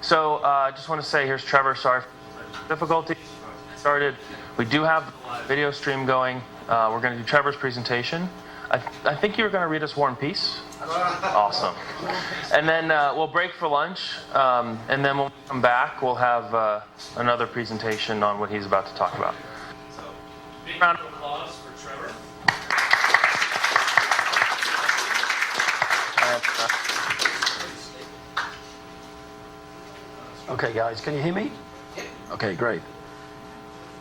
So I just want to say, here's Trevor. Sorry for difficulty. Started. We do have the live video stream going. We're going to do Trevor's presentation. I think you were going to read us War and Peace. Awesome. And then we'll break for lunch, and then when we come back, we'll have another presentation on what he's about to talk about. So, big round of applause for Trevor. Okay, guys, can you hear me? Okay, great.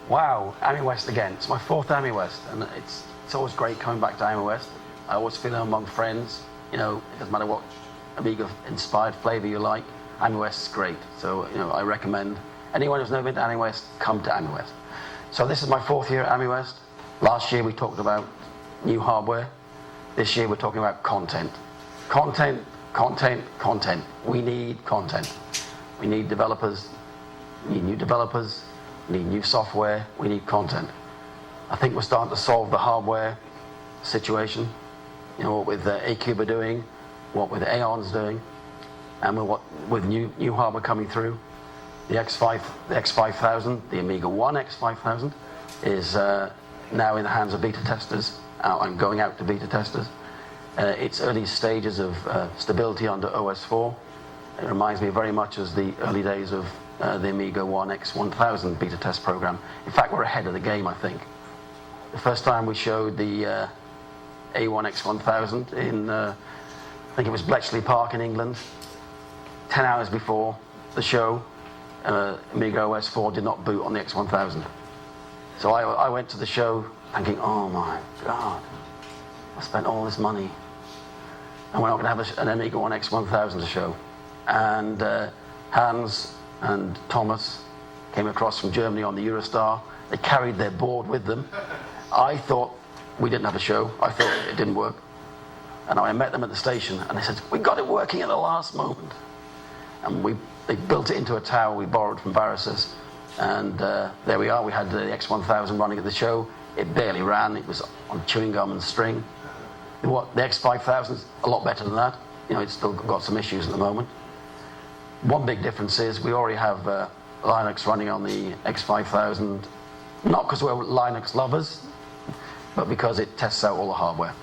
Wow, Amiwest again. It's my fourth Amiwest, and it's always great coming back to Amiwest. I always feel among friends. You know, it doesn't matter what Amiga-inspired flavor you like. Amiwest is great. So, you know, I recommend anyone who's never been to Amiwest, come to Amiwest. So this is my fourth year at Amiwest. Last year we talked about new hardware. This year we're talking about content. Content, content, content. We need content. We need developers. We need new developers. We need new software. We need content. I think we're starting to solve the hardware situation. You know, what with A-Cube are doing, what with A-EON's doing, and what with new hardware coming through. The X5000, the AmigaOne X5000, is now in the hands of beta testers. I'm going out to beta testers. It's early stages of stability under OS 4. It reminds me very much as the early days of the AmigaOne X1000 beta test program. In fact, we're ahead of the game, I think. The first time we showed the A1 X1000 in, I think it was Bletchley Park in England, 10 hours before the show, Amiga OS 4 did not boot on the X1000. So I went to the show thinking, oh my God, I spent all this money and we're not going to have an Amiga One X1000 to show. And Hans and Thomas came across from Germany on the Eurostar. They carried their board with them. I thought we didn't have a show. I thought it didn't work. And I met them at the station and they said, we got it working at the last moment. And they built it into a tower we borrowed from Barris's. And there we are. We had the X1000 running at the show. It barely ran. It was on chewing gum and string. The X5000 is a lot better than that. You know, it's still got some issues at the moment. One big difference is we already have Linux running on the X5000, not because we're Linux lovers, but because it tests out all the hardware.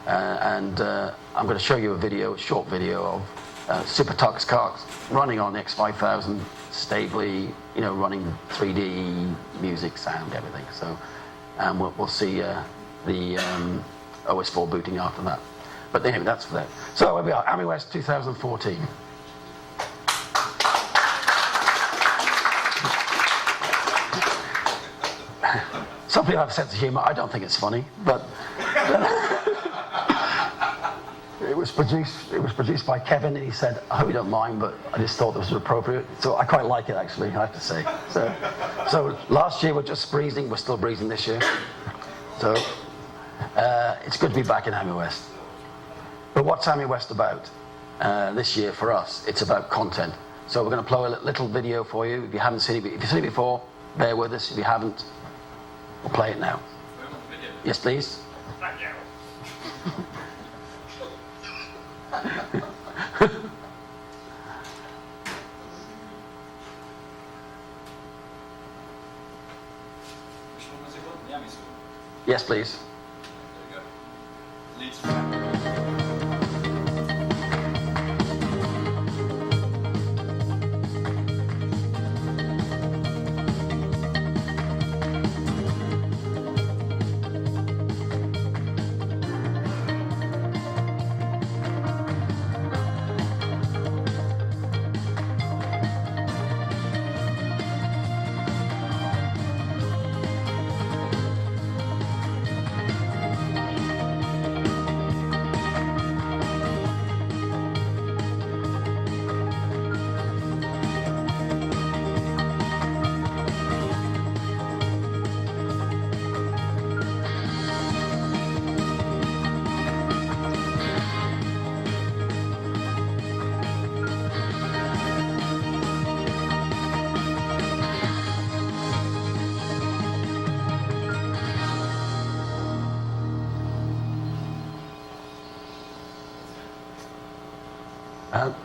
I'm going to show you a short video of Super Tux cards running on the X5000 stably, you know, running 3D music, sound, everything. So we'll see the OS 4 booting after that. But anyway, that's for that. So here we are, Amiwest 2014. Some people have a sense of humour. I don't think it's funny, but it was produced by Kevin, and he said, "I hope you don't mind, but I just thought this was appropriate." So I quite like it, actually, I have to say. So last year we're just breezing. We're still breezing this year. So it's good to be back in Amiwest. But what's Amiwest about this year for us? It's about content. So we're going to play a little video for you. If you haven't seen it, if you've seen it before, bear with us. If you haven't, we'll play it now. Yes, please. Yes, please.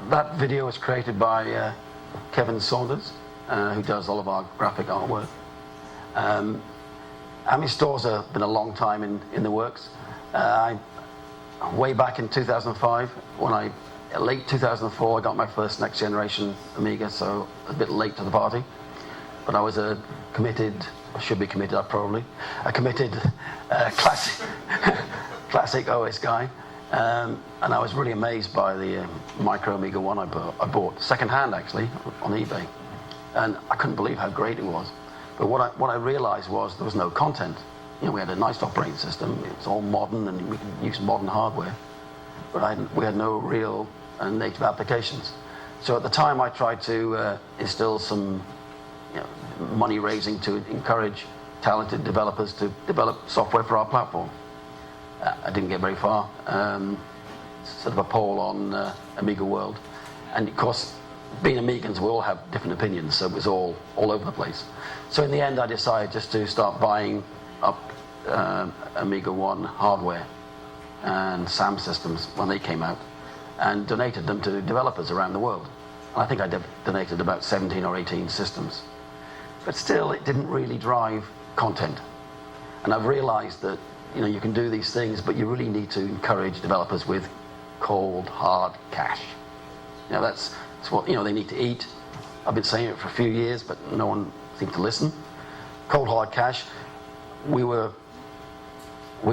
That video was created by Kevin Saunders, who does all of our graphic artwork. AmiStore's been a long time in the works. Way back in 2005, late 2004, I got my first next generation Amiga, so a bit late to the party. But I was a committed classic OS guy. And I was really amazed by the micro AmigaOne I bought, second-hand actually, on eBay. And I couldn't believe how great it was. But what I realized was there was no content. You know, we had a nice operating system, it's all modern and we could use modern hardware. But we had no real native applications. So at the time I tried to instill some money raising to encourage talented developers to develop software for our platform. I didn't get very far. Sort of a poll on Amiga World. And of course, being Amigans, we all have different opinions, so it was all over the place. So in the end, I decided just to start buying up AmigaOne hardware and SAM systems when they came out, and donated them to developers around the world. And I think I donated about 17 or 18 systems. But still, it didn't really drive content. And I've realized that you can do these things, but you really need to encourage developers with cold, hard cash. That's what they need to eat. I've been saying it for a few years, but no one seemed to listen. Cold, hard cash. We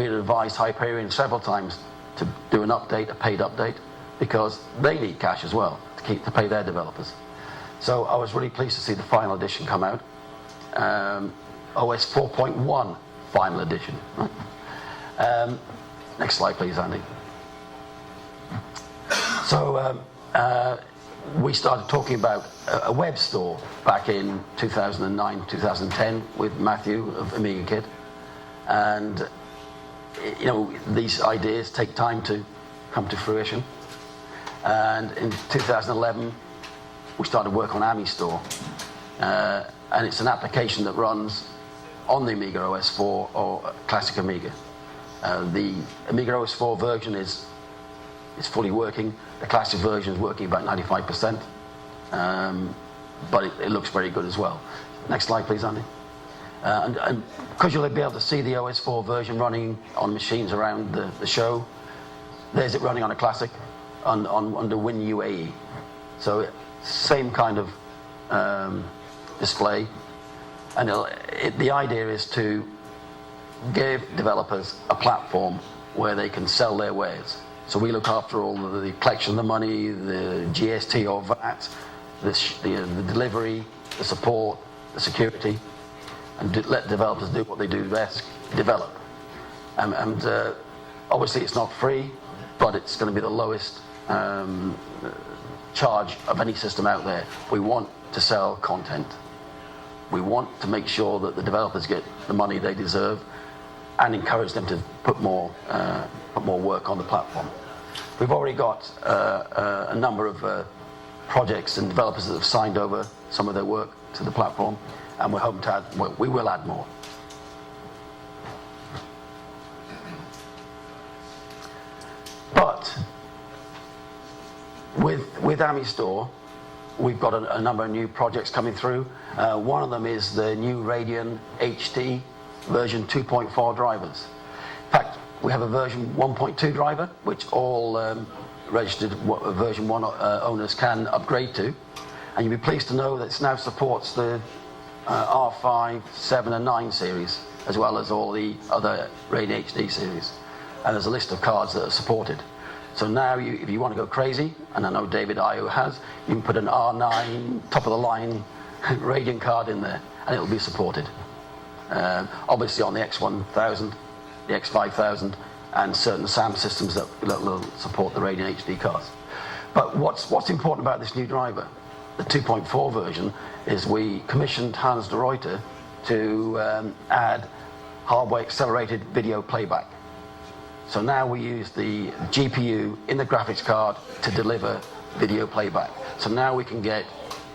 had advised Hyperion several times to do an update, a paid update, because they need cash as well to pay their developers. So I was really pleased to see the final edition come out. OS 4.1 final edition. Next slide, please, Andy. So we started talking about a web store back in 2009, 2010 with Matthew of Amiga Kid. And, these ideas take time to come to fruition. And in 2011, we started work on AmiStore. And it's an application that runs on the Amiga OS 4 or classic Amiga. The Amiga OS 4 version is fully working. The classic version is working about 95%, but it looks very good as well. Next slide, please, Andy. And because you'll be able to see the OS 4 version running on machines around the show, there's it running on a classic under WinUAE. So same kind of display. And the idea is to give developers a platform where they can sell their wares. So we look after all of the collection of the money, the GST or VAT, the delivery, the support, the security, and let developers do what they do best, develop. And obviously it's not free, but it's going to be the lowest charge of any system out there. We want to sell content. We want to make sure that the developers get the money they deserve and encourage them to put more work on the platform. We've already got a number of projects and developers that have signed over some of their work to the platform, and we're hoping to add, we will add more. But with AmiStore, we've got a number of new projects coming through. One of them is the new RadeonHD version 2.4 drivers. In fact, we have a version 1.2 driver, which all registered version 1 owners can upgrade to. And you'll be pleased to know that it now supports the R5, 7 and 9 series, as well as all the other RadeonHD series. And there's a list of cards that are supported. So now, if you want to go crazy, and I know David IO has, you can put an R9 top-of-the-line Radiant card in there, and it'll be supported. Obviously on the X1000, the X5000, and certain SAM systems that will support the RadeonHD cards. But what's important about this new driver, the 2.4 version, is we commissioned Hans de Ruyter to add hardware accelerated video playback. So now we use the GPU in the graphics card to deliver video playback. So now we can get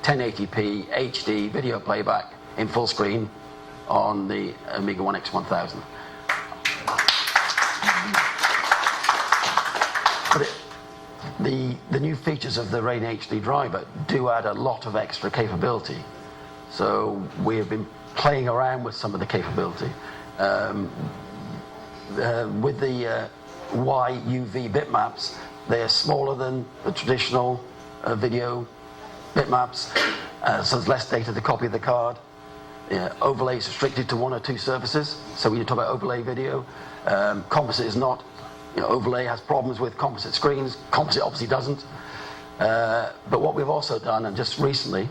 1080p HD video playback in full screen on the AmigaOne X1000. the new features of the RadeonHD driver do add a lot of extra capability. So we have been playing around with some of the capability. With the YUV bitmaps, they are smaller than the traditional video bitmaps, so there's less data to copy the card. Overlay is restricted to 1 or 2 surfaces, so when you talk about overlay video, composite is not. Overlay has problems with composite screens. Composite obviously doesn't. But what we've also done, and just recently,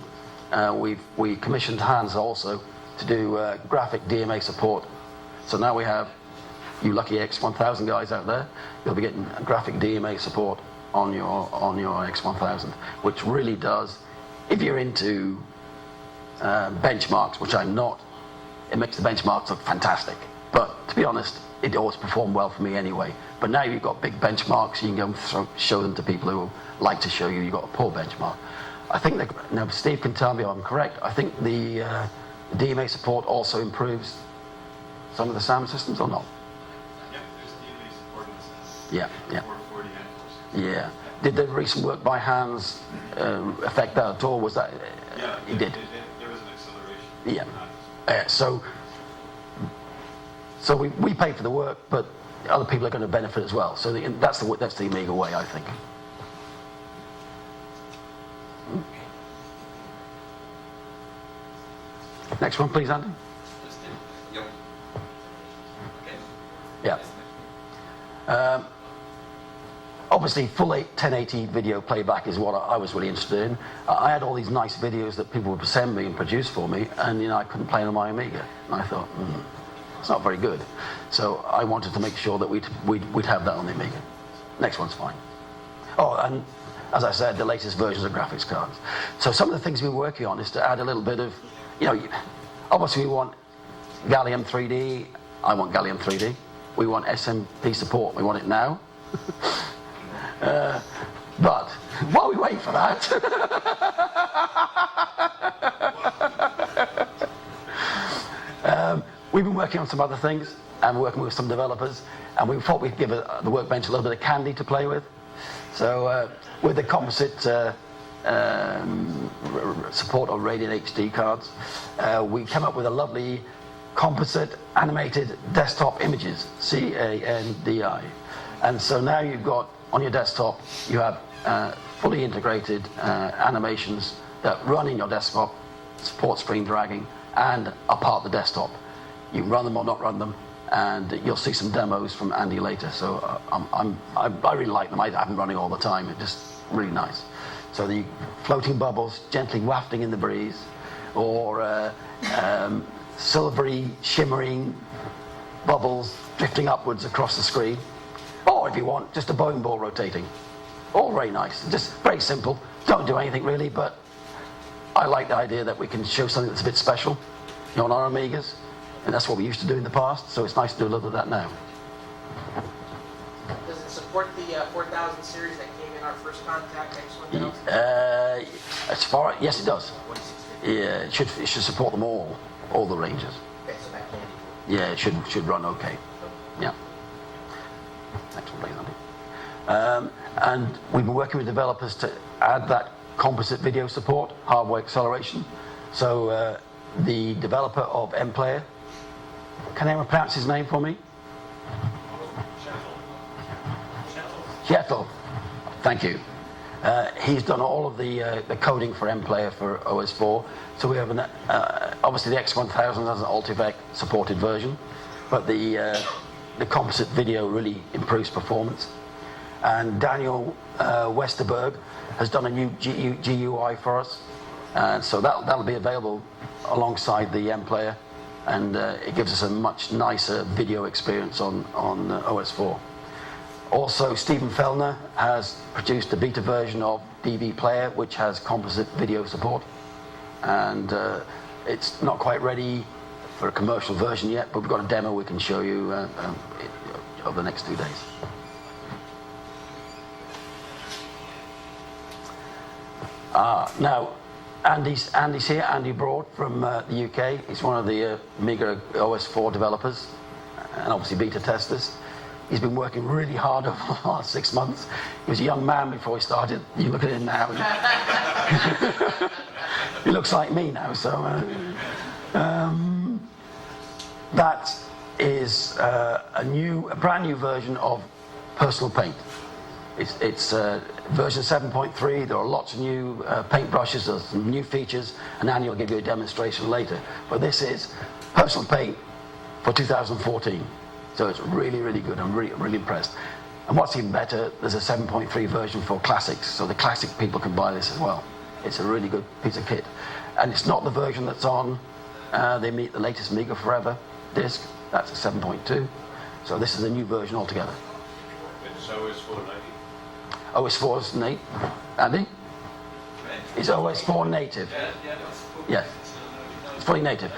we commissioned Hans also to do graphic DMA support. So now we have, you lucky X1000 guys out there, you'll be getting graphic DMA support on your X1000, which really does, if you're into benchmarks, which I'm not, it makes the benchmarks look fantastic. But to be honest, it always performed well for me anyway. But now you've got big benchmarks, you can go and show them to people who like to show you you've got a poor benchmark. I think that, now Steve can tell me if I'm correct, I think the DMA support also improves some of the sound systems, or not? Yeah, there's DMA support in the sense. Yeah. 440 and 460. Yeah. Did the recent work by Hans affect that at all? Was that? Yeah, it did. There was an acceleration. Yeah. So we pay for the work, but other people are going to benefit as well. So that's the Amiga way, I think. Next one, please, Andy. Yep. Okay. Yeah. Obviously, full 1080 video playback is what I was really interested in. I had all these nice videos that people would send me and produce for me, and I couldn't play them on my Amiga. And I thought, it's not very good. So I wanted to make sure that we'd have that on the Amiga. Next one's fine. Oh, and as I said, the latest versions of graphics cards. So some of the things we're working on is to add a little bit of, obviously we want Gallium 3D. I want Gallium 3D. We want SMP support. We want it now. But while we wait for that, we've been working on some other things and working with some developers, and we thought we'd give the workbench a little bit of candy to play with. So with the composite support of RadeonHD cards, we came up with a lovely composite animated desktop images, CANDI. And so now you've got, on your desktop, you have fully integrated animations that run in your desktop, support screen dragging, and are part of the desktop. You can run them or not run them, and you'll see some demos from Andy later. So I really like them. I have them running all the time. It's just really nice. So the floating bubbles gently wafting in the breeze, or silvery, shimmering bubbles drifting upwards across the screen. Or if you want, just a bowling ball rotating. All very nice. Just very simple. Don't do anything really, but I like the idea that we can show something that's a bit special, on our Amigas. And that's what we used to do in the past, so it's nice to do a little of that now. Does it support the 4000 series that came in our first contact, X1000? Yes, it does. Yeah, it should support them all the ranges. Okay, so that candy. Yeah, it should run okay. Yeah. Next one, please, Andy. And we've been working with developers to add that composite video support, hardware acceleration. So the developer of MPlayer, can anyone pronounce his name for me? Shethel. Thank you. He's done all of the coding for MPlayer for OS4. So we have obviously the X1000 has an Altivec supported version, but the composite video really improves performance. And Daniel Westerberg has done a new GUI for us, and so that'll be available alongside the MPlayer, and it gives us a much nicer video experience on OS4. Also, Stephen Fellner has produced a beta version of DV Player, which has composite video support, and it's not quite ready for a commercial version yet, but we've got a demo we can show you over the next 2 days. Now, Andy's here, Andy Broad from the UK. He's one of the Amiga OS4 developers and obviously beta testers. He's been working really hard over the last 6 months. He was a young man before he started. You look at him now. He looks like me now. So that is a brand new version of Personal Paint. It's version 7.3. There are lots of new paint brushes. There's some new features, and Andy will give you a demonstration later. But this is Personal Paint for 2014. So it's really, really good. I'm really, really impressed. And what's even better, there's a 7.3 version for classics, so the classic people can buy this as well. It's a really good piece of kit. And it's not the version that's on the latest Amiga Forever disc. That's a 7.2. So this is a new version altogether. It's OS4 native. OS4 is native. Andy? It's OS4 native. Yeah, it's fully native.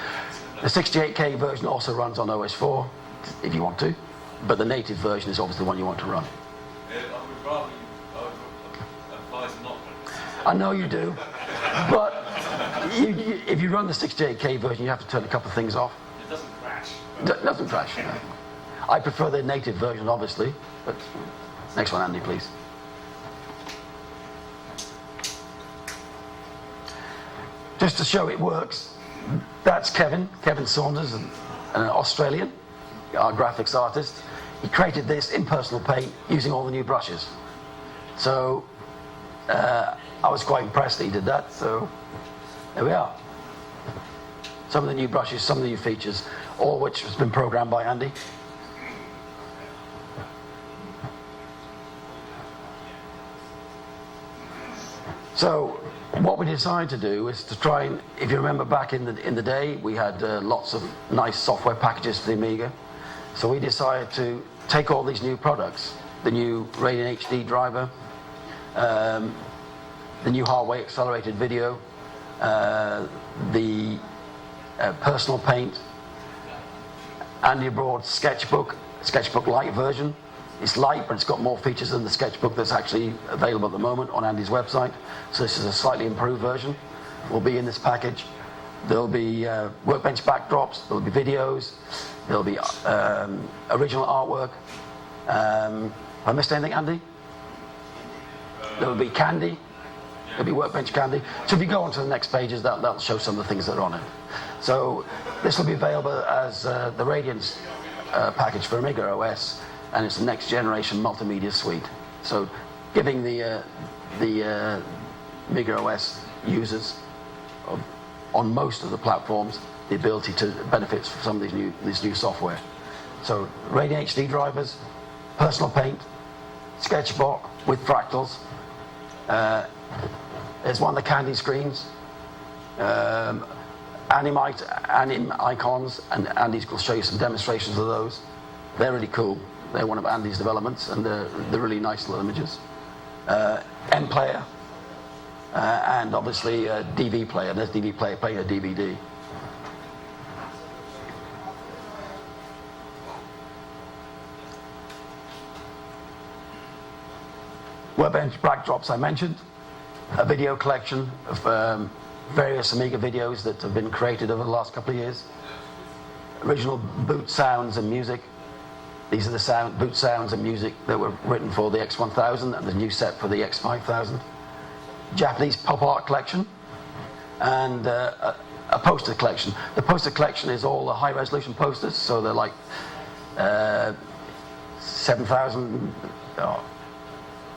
The 68K version also runs on OS4, if you want to, but the native version is obviously the one you want to run. I would advise not to. I know you do, but if you run the 68K version, you have to turn a couple of things off. It doesn't crash. It doesn't crash. No. I prefer the native version, obviously, but next one, Andy, please. Just to show it works, that's Kevin Saunders, an Australian, our graphics artist. He created this in Personal Paint using all the new brushes. So I was quite impressed that he did that, so there we are. Some of the new brushes, some of the new features, all which has been programmed by Andy. So what we decided to do is to try and, if you remember back in the day, we had lots of nice software packages for the Amiga. So we decided to take all these new products, the new RadeonHD driver, the new hardware accelerated video, the Personal Paint, Andy Broad's Sketchbook Lite version. It's light, but it's got more features than the Sketchbook that's actually available at the moment on Andy's website. So this is a slightly improved version. Will be in this package. There'll be workbench backdrops. There'll be videos. There'll be original artwork. Have I missed anything, Andy? There'll be candy. There'll be workbench candy. So if you go on to the next pages, that'll show some of the things that are on it. So this will be available as the Radiance package for Amiga OS. And it's the next generation multimedia suite. So giving the Amiga OS users on most of the platforms the ability to benefit from some of this new software. So RadeonHD drivers, Personal Paint, Sketchbook with fractals. There's one of the candy screens. Anim icons, and Andy's will show you some demonstrations of those. They're really cool. They're one of Andy's developments, and they're really nice little images. M player, and obviously DV player. There's DV player playing a DVD. Workbench backdrops I mentioned. A video collection of various Amiga videos that have been created over the last couple of years. Original boot sounds and music. These are the boot sounds and music that were written for the X1000 and the new set for the X5000. Japanese pop art collection, and a poster collection. The poster collection is all the high resolution posters, so they're like 7,000,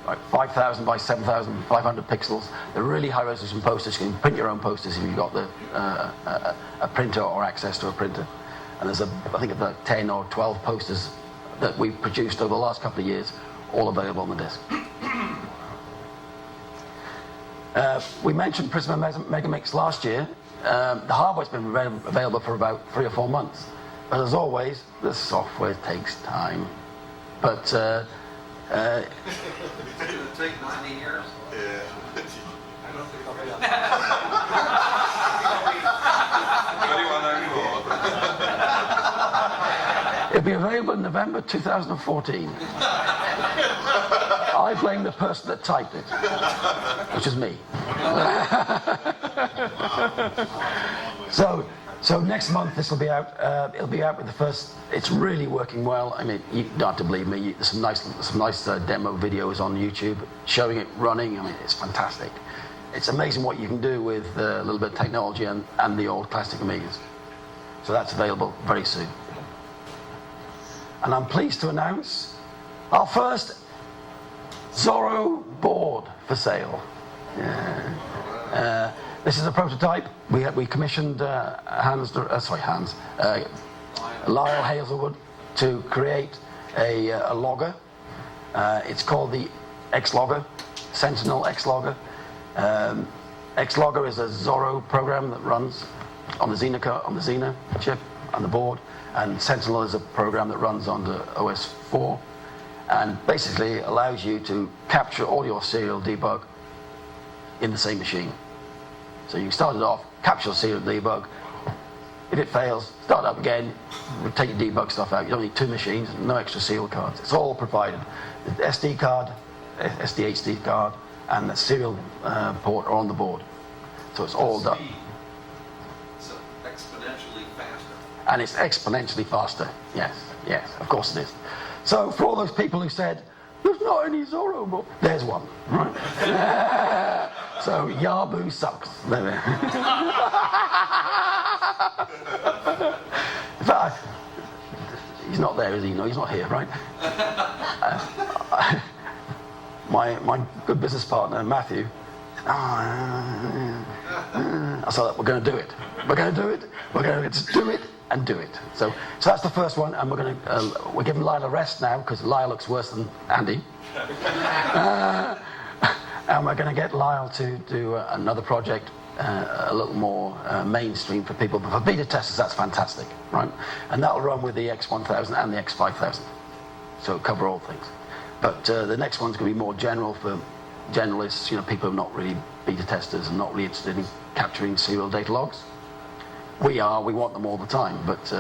like 5,000 by 7,500 pixels. They're really high resolution posters. You can print your own posters if you've got a printer or access to a printer. And there's I think about 10 or 12 posters that we've produced over the last couple of years, all available on the disc. We mentioned Prisma Megamix last year. The hardware's been available for about 3 or 4 months. But as always, the software takes time. But Did it take 90 years? Yeah. I don't think I'll be on it'll be available in November 2014. I blame the person that typed it, which is me. So So next month this will be out. It'll be out with the first. It's really working well. I mean, you don't have to believe me. There's some nice demo videos on YouTube showing it running. I mean, it's fantastic. It's amazing what you can do with a little bit of technology and the old classic Amigas. So that's available very soon. And I'm pleased to announce our first Zorro board for sale. This is a prototype. We commissioned Lyle Hazelwood to create a logger. It's called the X-Logger, Sentinel X-Logger. X-Logger is a Zorro program that runs on the Xena chip on the board, and Sentinel is a program that runs on the OS 4, and basically allows you to capture all your serial debug in the same machine. So you start it off, capture your serial debug. If it fails, start up again, take your debug stuff out. You don't need two machines, no extra serial cards. It's all provided. The SD card, SDHD card, and the serial port are on the board. So it's all done. It's exponentially faster. And it's exponentially faster. Yes, of course it is. So for all those people who said, there's not any Zorro board, there's one, right? So Yabu sucks. There we are. In fact, he's not there, is he? No, he's not here, right? My good business partner, Matthew, I said, we're going to do it. We're going to do it. We're going to do it and do it. So that's the first one, and we're giving Lyle a rest now because Lyle looks worse than Andy. And we're going to get Lyle to do another project, a little more mainstream for people. But for beta testers, that's fantastic, right? And that'll run with the X1000 and the X5000. So it'll cover all things. But the next one's going to be more general for generalists, people who are not really beta testers and not really interested in capturing serial data logs. We want them all the time, but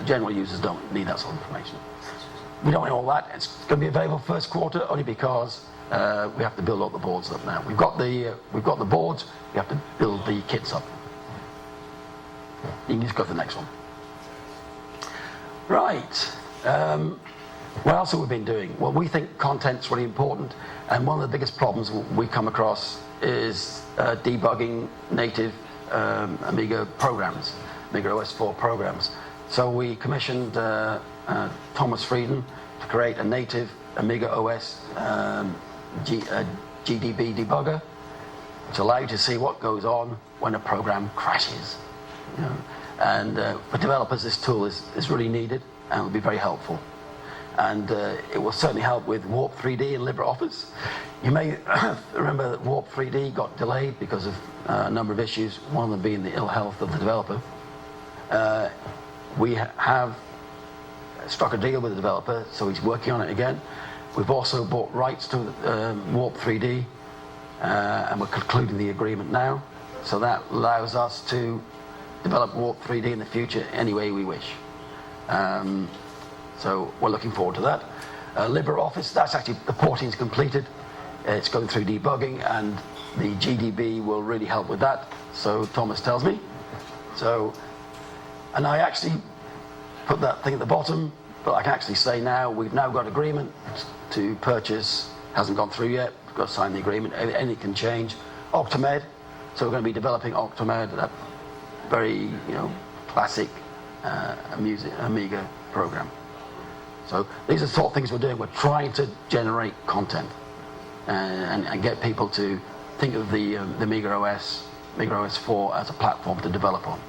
general users don't need that sort of information. We don't need all that. It's going to be available first quarter only because we have to build all the boards up now. We've got the boards. We have to build the kits up. You can just go to the next one. Right. What else have we been doing? Well, we think content's really important, and one of the biggest problems we come across is debugging native Amiga programs, Amiga OS 4 programs. So we commissioned Thomas Frieden to create a native Amiga OS GDB debugger, which allows you to see what goes on when a program crashes. And for developers, this tool is really needed and will be very helpful. And it will certainly help with Warp 3D and LibreOffice. You may remember that Warp 3D got delayed because of a number of issues, one of them being the ill health of the developer. We have struck a deal with the developer, so he's working on it again. We've also bought rights to Warp 3D, and we're concluding the agreement now. So that allows us to develop Warp 3D in the future any way we wish. So we're looking forward to that. LibreOffice, that's actually, the porting's completed. It's going through debugging, and the GDB will really help with that, so Thomas tells me. So, and I actually put that thing at the bottom, but I can actually say now, we've now got agreement to purchase, hasn't gone through yet, we've got to sign the agreement, anything can change. Octamed, so we're going to be developing Octamed, that very, classic Amiga program. So these are the sort of things we're doing. We're trying to generate content and get people to think of the Amiga OS 4 as a platform to develop on.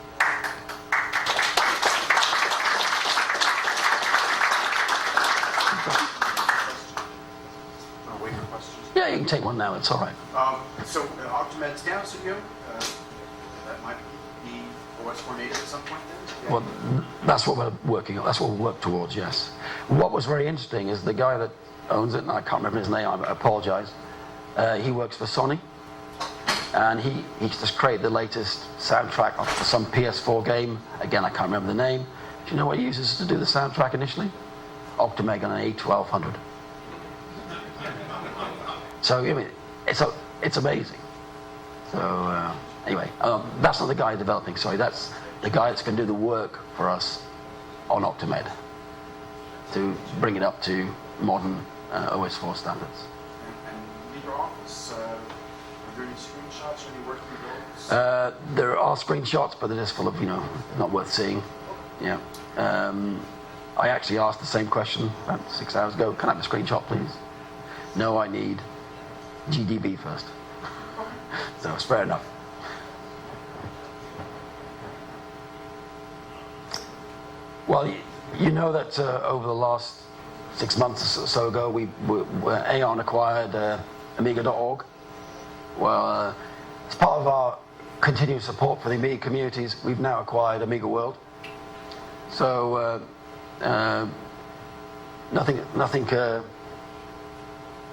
Wait for questions. Yeah, you can take one now. It's all right. So Octamed's down, so that might be OS 4 native at some point then? Well, that's what we're working on. That's what we'll work towards, yes. What was very interesting is the guy that owns it, and I can't remember his name, I apologize. He works for Sony, and he just created the latest soundtrack for some PS4 game. Again, I can't remember the name. Do you know what he uses to do the soundtrack initially? Octamed on an A1200. So, it's amazing. So, Anyway, that's not the guy developing, sorry, that's the guy that's going to do the work for us on Optimed to bring it up to modern OS4 standards. And LibreOffice, are there any screenshots or any working drawings? There are screenshots, but they're just full of, not worth seeing. Yeah. I actually asked the same question about 6 hours ago. Can I have a screenshot, please? No, I need GDB first. So it's fair enough. Well, you know that over the last 6 months or so ago, A-EON acquired Amiga.org. Well, as part of our continued support for the Amiga communities, we've now acquired Amiga World. So nothing to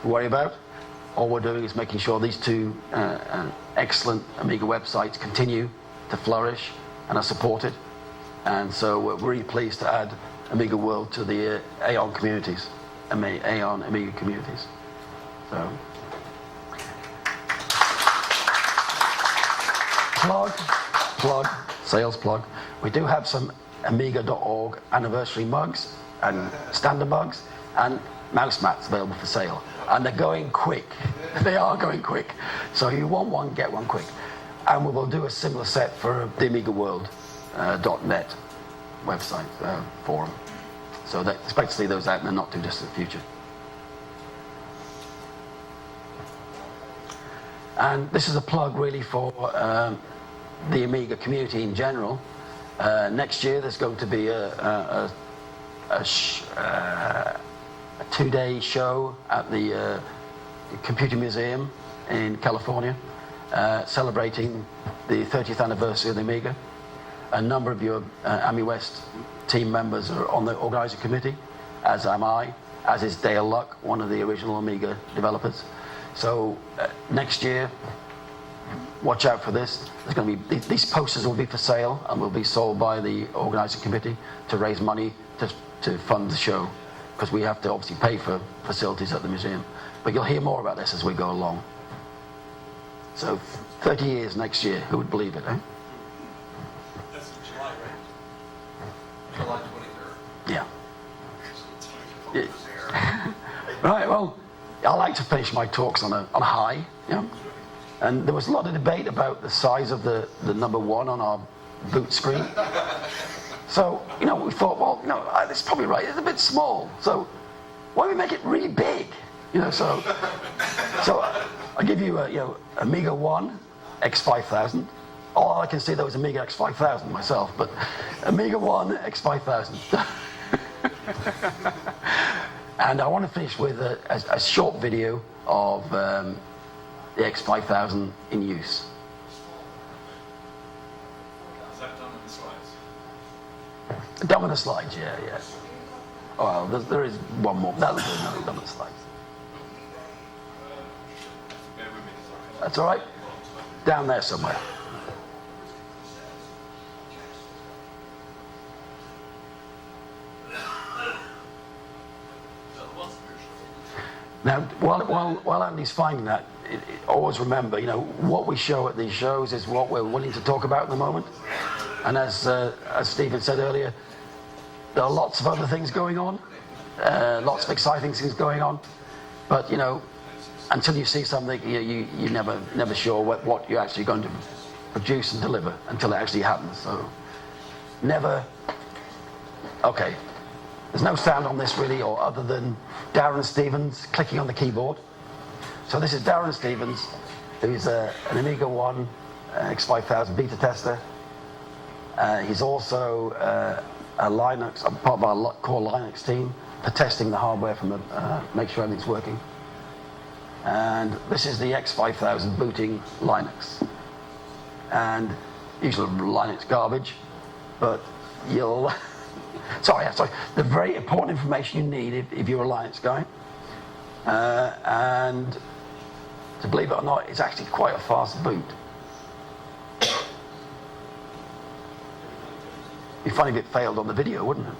worry about. All we're doing is making sure these two excellent Amiga websites continue to flourish and are supported. And so we're really pleased to add Amiga World to the A-EON communities, A-EON Amiga communities. So, sales plug. We do have some Amiga.org anniversary mugs and standard mugs and mouse mats available for sale. And they're going quick. They are going quick. So if you want one, get one quick. And we will do a similar set for the Amiga World .net website forum. So expect to see those out in the not too distant future. And this is a plug really for the Amiga community in general. Next year there's going to be a 2-day show at the Computer Museum in California, celebrating the 30th anniversary of the Amiga. A number of your Amiwest team members are on the organizing committee, as am I, as is Dale Luck, one of the original Amiga developers. So next year, watch out for this. There's going to be these posters will be for sale and will be sold by the organizing committee to raise money to fund the show, because we have to obviously pay for facilities at the museum. But you'll hear more about this as we go along. So 30 years next year, who would believe it, eh? That's in July, right? July 23rd. Yeah. Right, well, I like to finish my talks on a high, And there was a lot of debate about the size of the number 1 on our boot screen. So, we thought, well, that's probably right. It's a bit small. So why don't we make it really big? So I give you AmigaOne X5000. All I can see though is Amiga X5000 myself, but AmigaOne X5000. And I want to finish with a short video of the X5000 in use. Is that done in the slides? Done with the slides, yeah. Oh, well, there is one more. That'll do, no, done with the slides. Bear with me, sorry. That's all right. Down there somewhere. Now, while Andy's finding that, always remember, what we show at these shows is what we're willing to talk about at the moment. And as Stephen said earlier, there are lots of other things going on, lots of exciting things going on. But until you see something, you're never sure what you're actually going to produce and deliver until it actually happens. So never. Okay. There's no sound on this really, or other than Darren Stevens clicking on the keyboard. So this is Darren Stevens, who's an AmigaOne X5000 beta tester. He's also a Linux, part of our core Linux team for testing the hardware from make sure everything's working. And this is the X5000 booting Linux. And usually Linux garbage, but you'll. Sorry. The very important information you need if you're a Linux guy. And to believe it or not, it's actually quite a fast boot. It'd be funny if it failed on the video, wouldn't it?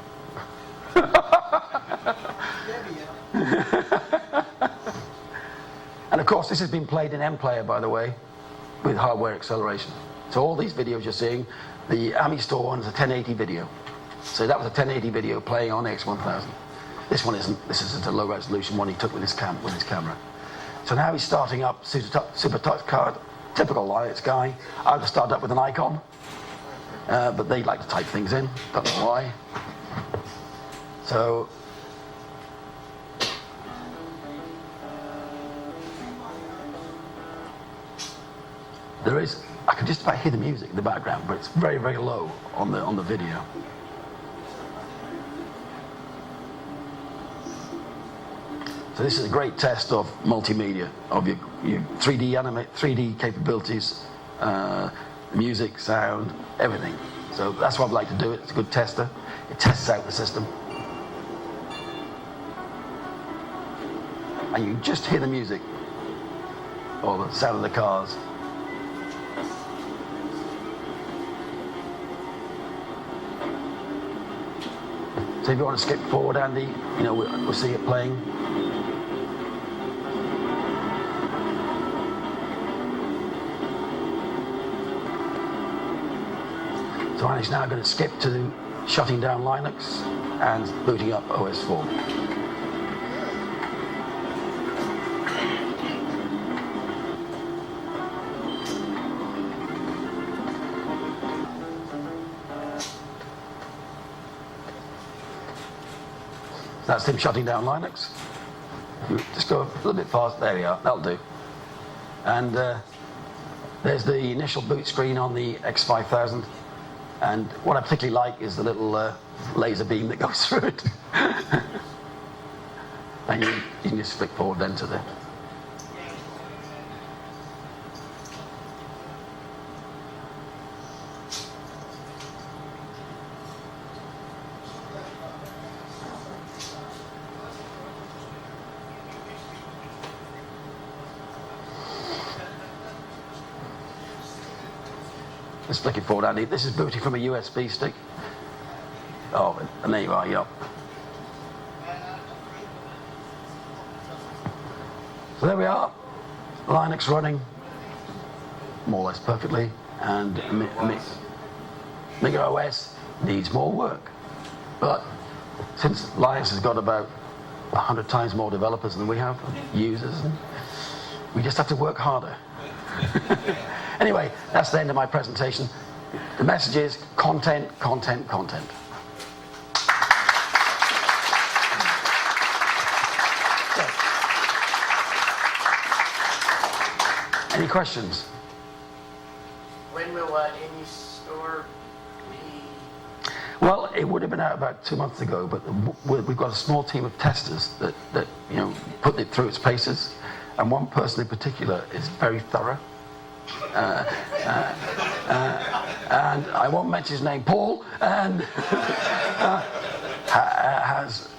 And of course, this has been played in M-Player, by the way. with hardware acceleration. So all these videos you're seeing, the AmiStore one is a 1080 video. So that was a 1080 video playing on X1000. This one isn't. This isn't a low resolution one he took with his camera. So now he's starting up Super Touch Card, typical Linux guy. I would start up with an icon, but they like to type things in. Don't know why. So there is. I can just about hear the music in the background, but it's very, very low on the video. So this is a great test of multimedia, of your 3D capabilities, music, sound, everything. So that's why I'd like to do it. It's a good tester. It tests out the system. And you just hear the music or the sound of the cars. So if you want to skip forward, Andy, we'll see it playing. So Andy's now going to skip to shutting down Linux and booting up OS4. That's him shutting down Linux. You just go a little bit fast. There we are. That'll do. And there's the initial boot screen on the X5000. And what I particularly like is the little laser beam that goes through it. And you can just flick forward then to the... Let's flick it forward, Andy. This is booting from a USB stick. Oh, and there you are, yep. So there we are. Linux running more or less perfectly. And Amiga OS needs more work. But since Linux has got about 100 times more developers than we have, users, we just have to work harder. Anyway, that's the end of my presentation. The message is content, content, content. So, any questions? When will AmiStore be? Well, it would have been out about 2 months ago, but we've got a small team of testers that put it through its paces, and one person in particular is very thorough. And I won't mention his name, Paul, and there has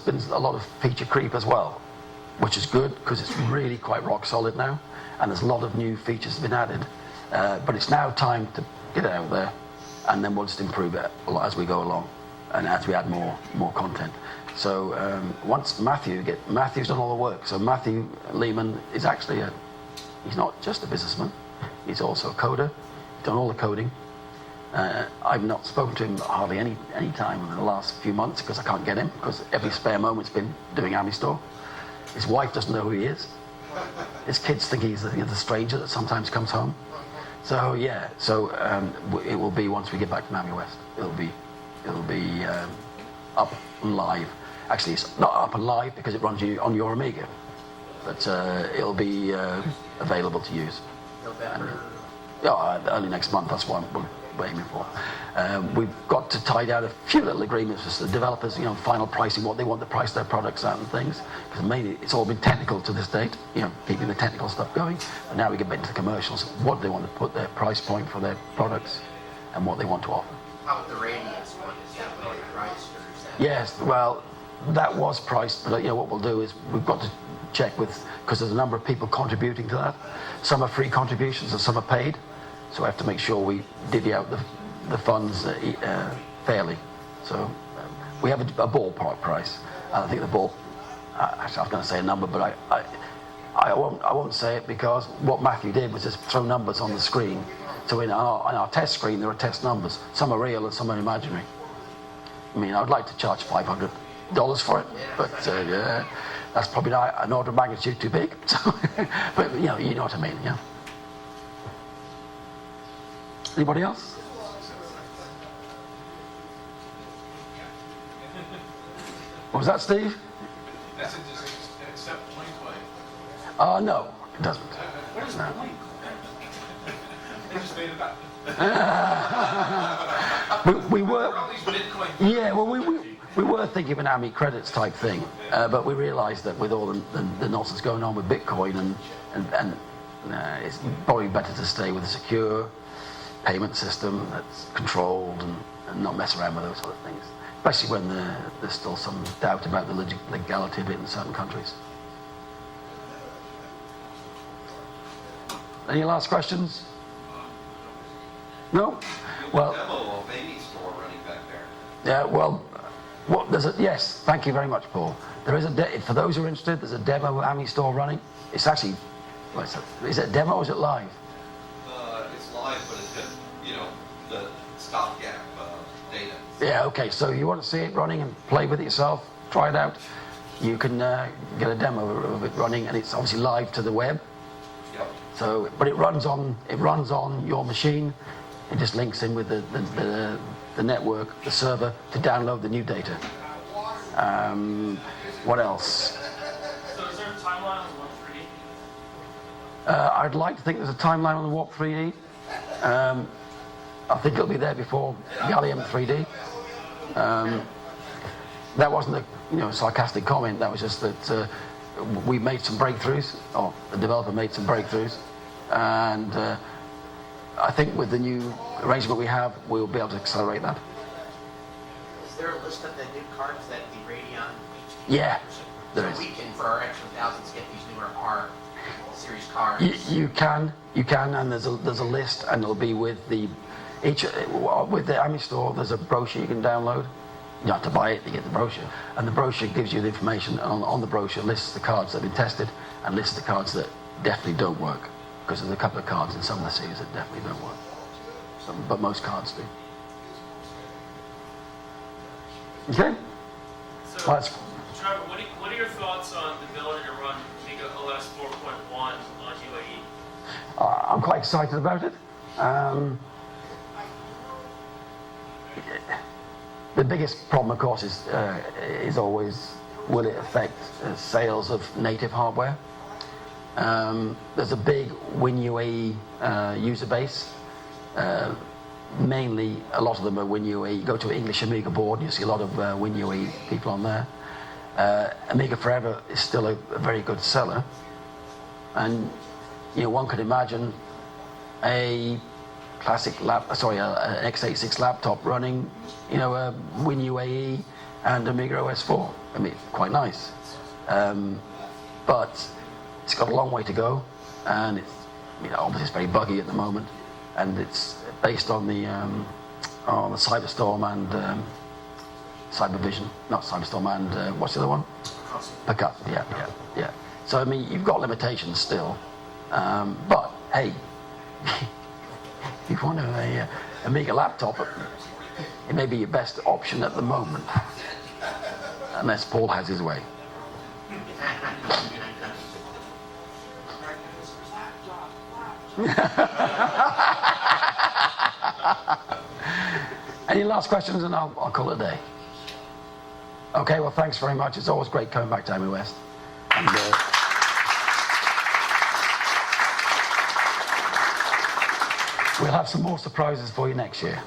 been a lot of feature creep as well, which is good because it's really quite rock solid now, and there's a lot of new features been added. But it's now time to get it out there, and then we'll just improve it a lot as we go along, and as we add more content. So once Matthew's done all the work. So Matthew Lehman is actually he's not just a businessman, he's also a coder. He's done all the coding. I've not spoken to him hardly any time in the last few months because I can't get him, because every spare moment's been doing AmiStore. His wife doesn't know who he is. His kids think he's the stranger that sometimes comes home. So yeah, it will be once we get back from Amiwest. It'll be up and live. Actually, it's not up and live because it runs on your Amiga, but it'll be available to use. November. Early next month. That's what we're aiming for. We've got to tie down a few little agreements with the developers. Final pricing, what they want to price their products at and things. Because mainly it's all been technical to this date. Keeping the technical stuff going. And now we get back into the commercials. What they want to put their price point for their products, and what they want to offer. How about the Radiance one? Is that already priced, or is that? Yes. Well, that was priced, but what we'll do is we've got to check because there's a number of people contributing to that. Some are free contributions and some are paid, so we have to make sure we divvy out the funds fairly. So we have a ballpark price. I think the ball. Actually, I was going to say a number, but I won't say it because what Matthew did was just throw numbers on the screen. So in our test screen, there are test numbers. Some are real and some are imaginary. I mean, I'd like to charge $500 for it, but yeah, that's probably not an order of magnitude too big. So, but you know what I mean, yeah. Anybody else? What was that, Steve? That's it, just accept link play. No, it doesn't. What is No. link? They just made it up. We were, All these Bitcoin. yeah, well, we were thinking of an AMI credits type thing, but we realised that with all the nonsense going on with Bitcoin and it's probably better to stay with a secure payment system that's controlled and not mess around with those sort of things, especially when there's still some doubt about the legality of it in certain countries. Any last questions? No? Well, Demo of AmiStore running back there. yeah, well, yes, thank you very much, Paul. There is for those who are interested, there's a demo of AmiStore running. It's actually, is it a demo or is it live? It's live, but it's got, the stopgap data. Yeah, okay, so you want to see it running and play with it yourself, try it out, you can get a demo of it running, and it's obviously live to the web. Yep. So, but it runs on your machine. It just links in with the network, the server, to download the new data. What else? So is there a timeline on Warp 3D? I'd like to think there's a timeline on the Warp 3D. I think it'll be there before Gallium 3D. That wasn't a sarcastic comment. That was just that we made some breakthroughs, or the developer made some breakthroughs, and I think with the new arrangement we have, we'll be able to accelerate that. Is there a list of the new cards that the Radeon HP? Yeah, there So is. we can, for our extra thousands, get these newer R series cards. You can, and there's a list, and it'll be with the AmiStore. There's a brochure you can download. You don't have to buy it; you get the brochure, and the brochure gives you the information. On the brochure, lists the cards that have been tested, and lists the cards that definitely don't work. Because there's a couple of cards in some of the series that definitely don't work, but most cards do. Okay. So, Well, that's Trevor, what are your thoughts on the ability to run Amiga OS 4.1 on UAE? I'm quite excited about it. The biggest problem, of course, is always, will it affect sales of native hardware? There's a big WinUAE user base. Mainly, a lot of them are WinUAE. You go to an English Amiga board, you see a lot of WinUAE people on there. Amiga Forever is still a very good seller, and one could imagine a classic an x86 laptop running, a WinUAE and Amiga OS 4. I mean, quite nice, but it's got a long way to go, and obviously it's very buggy at the moment, and it's based on the Cyberstorm and Cybervision, not Cyberstorm and what's the other one? Percuss. Yeah. So I mean, you've got limitations still, but hey, if you want a Amiga laptop, it may be your best option at the moment, unless Paul has his way. Any last questions, and I'll call it a day. Okay, well, thanks very much. It's always great coming back to Amiwest. And, we'll have some more surprises for you next year.